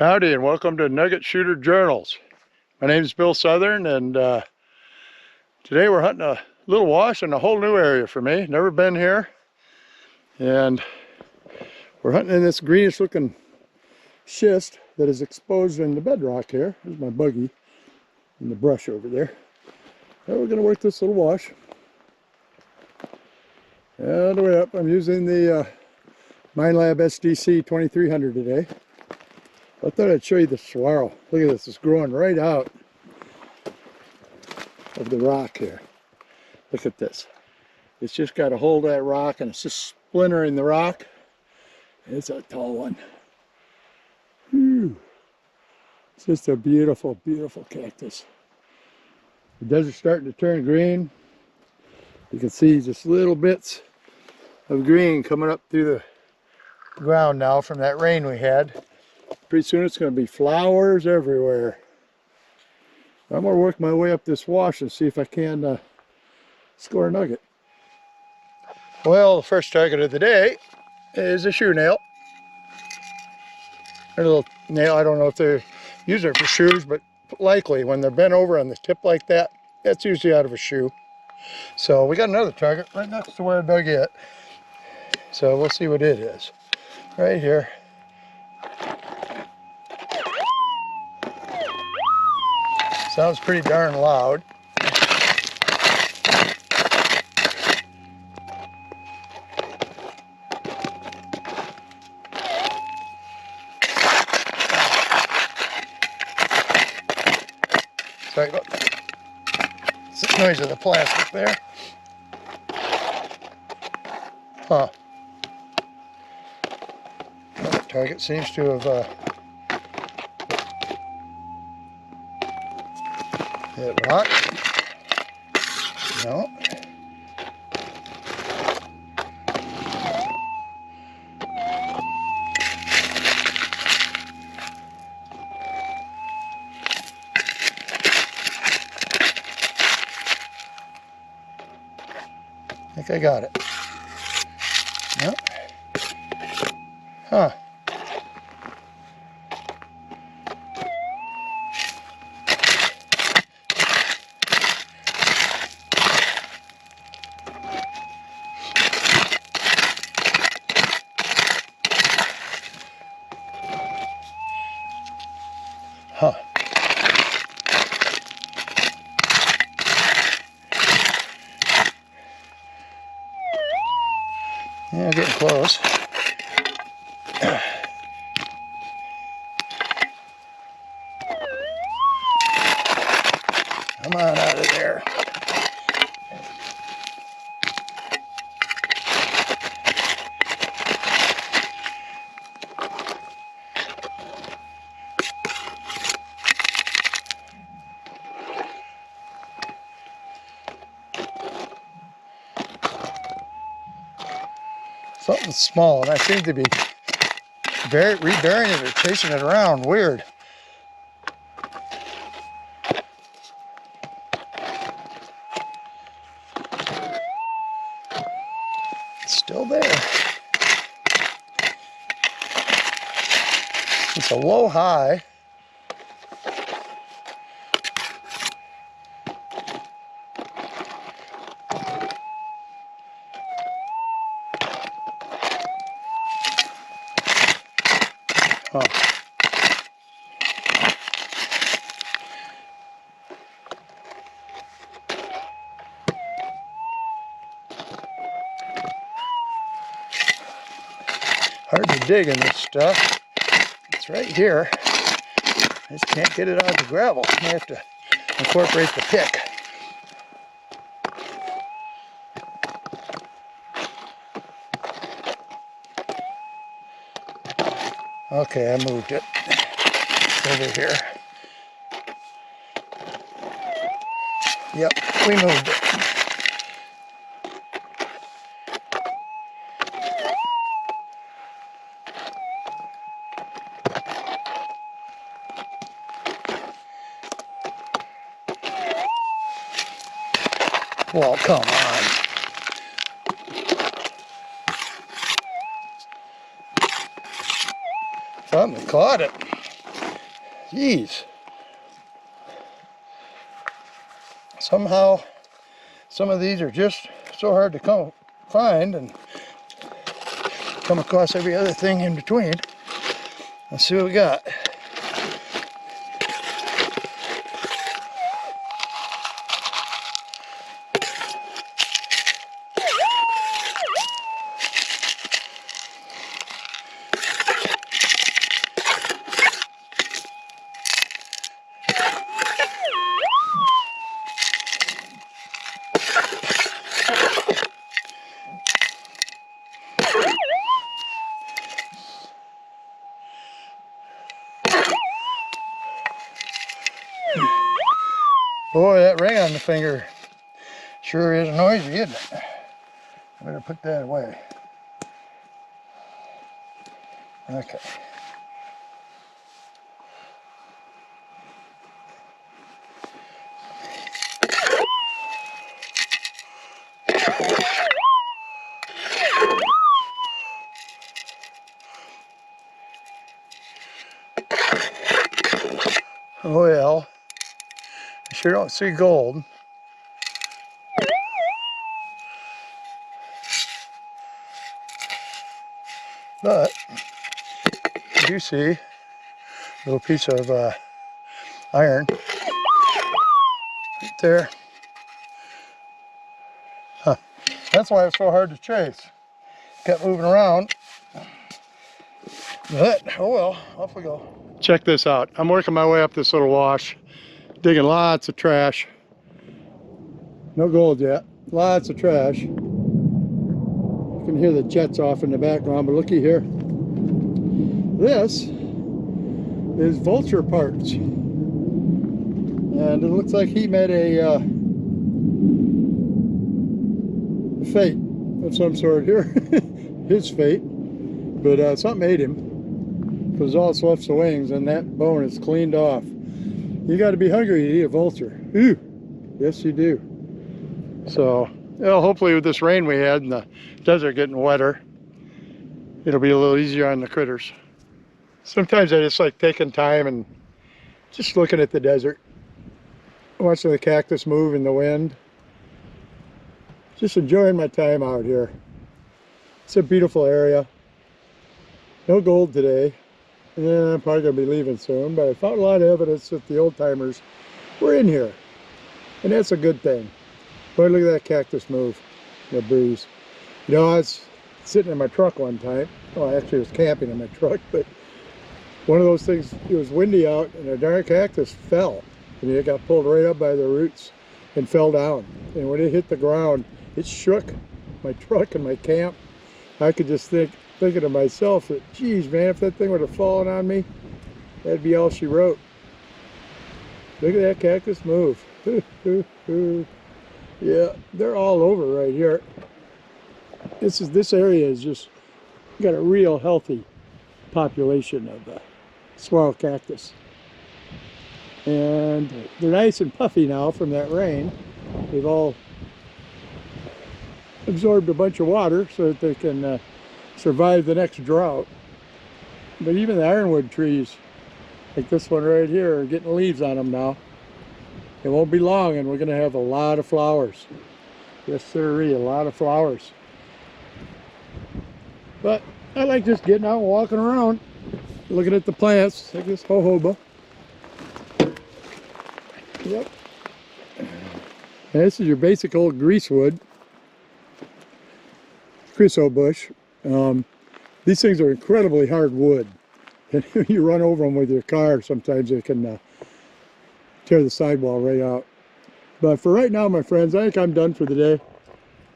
Howdy and welcome to Nugget Shooter Journals. My name is Bill Southern, and today we're hunting a little wash in a whole new area for me. Never been here, and we're hunting in this greenish looking schist that is exposed in the bedrock here. There's my buggy in the brush over there. Now we're going to work this little wash. And way up, I'm using the Minelab SDC 2300 today. I thought I'd show you the swirl. Look at this, it's growing right out of the rock here. Look at this. It's just got a hold of that rock and it's just splintering the rock. It's a tall one. Whew. It's just a beautiful, beautiful cactus. The desert's starting to turn green. You can see just little bits of green coming up through the ground now from that rain we had. Pretty soon it's going to be flowers everywhere. I'm going to work my way up this wash and see if I can score a nugget. Well, the first target of the day is a shoe nail. A little nail, I don't know if they're using it for shoes, but likely when they're bent over on the tip like that, that's usually out of a shoe. So we got another target right next to where I dug it. So we'll see what it is. Right here. Sounds pretty darn loud. Sorry about that. It's the noise of the plastic there. Huh. Well, the target seems to have hit rock. No. I think I got it. No. Huh. Huh. Yeah, getting close. Come on out of there. Something small, and I seem to be reburying it or chasing it around. Weird. It's still there. It's a low high. Huh. Hard to dig in this stuff. It's right here. I just can't get it on the gravel. I have to incorporate the pick. Okay, I moved it. It's over here. Yep, we moved it. Well, come on. Something caught it. Jeez. Somehow, some of these are just so hard to find and come across every other thing in between. Let's see what we got. Boy, that ring on the finger sure is noisy, isn't it? I better put that away. Okay. Oh well, I sure don't see gold. But I do see a little piece of iron right there. Huh. That's why it's so hard to chase. Kept moving around. But, oh well, off we go. Check this out. I'm working my way up this little wash, digging lots of trash. No gold yet. Lots of trash. You can hear the jets off in the background, but looky here. This is vulture parts. And it looks like he made a fate of some sort here. His fate. But something ate him. Because all that's left's the wings, and that bone is cleaned off. You got to be hungry to eat a vulture. Ooh, yes you do. So, well, hopefully with this rain we had and the desert getting wetter, it'll be a little easier on the critters. Sometimes I just like taking time and just looking at the desert, watching the cactus move in the wind. Just enjoying my time out here. It's a beautiful area. No gold today. Yeah, I'm probably going to be leaving soon, but I found a lot of evidence that the old timers were in here. And that's a good thing. Boy, look at that cactus move, the breeze. You know, I was sitting in my truck one time. Well, I actually was camping in my truck, but one of those things, it was windy out and a darn cactus fell. And it got pulled right up by the roots and fell down. And when it hit the ground, it shook my truck and my camp. I could just thinking to myself that, geez, man, if that thing would have fallen on me, that'd be all she wrote. Look at that cactus move. Yeah, they're all over right here. This area is just got a real healthy population of swirl cactus. And they're nice and puffy now from that rain. They've all absorbed a bunch of water so that they can survive the next drought. But even the ironwood trees, like this one right here, are getting leaves on them now. It won't be long and we're going to have a lot of flowers. Yes sirree, a lot of flowers. But I like just getting out and walking around, looking at the plants, like this jojoba. Yep. And this is your basic old greasewood. Chryso bush. These things are incredibly hard wood. And you run over them with your car, sometimes they can tear the sidewall right out. But for right now, my friends, I think I'm done for the day.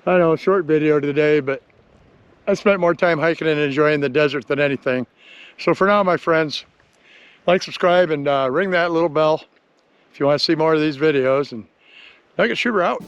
I know, short video today, but I spent more time hiking and enjoying the desert than anything. So for now, my friends, like, subscribe, and ring that little bell if you want to see more of these videos. And Nugget Shooter out.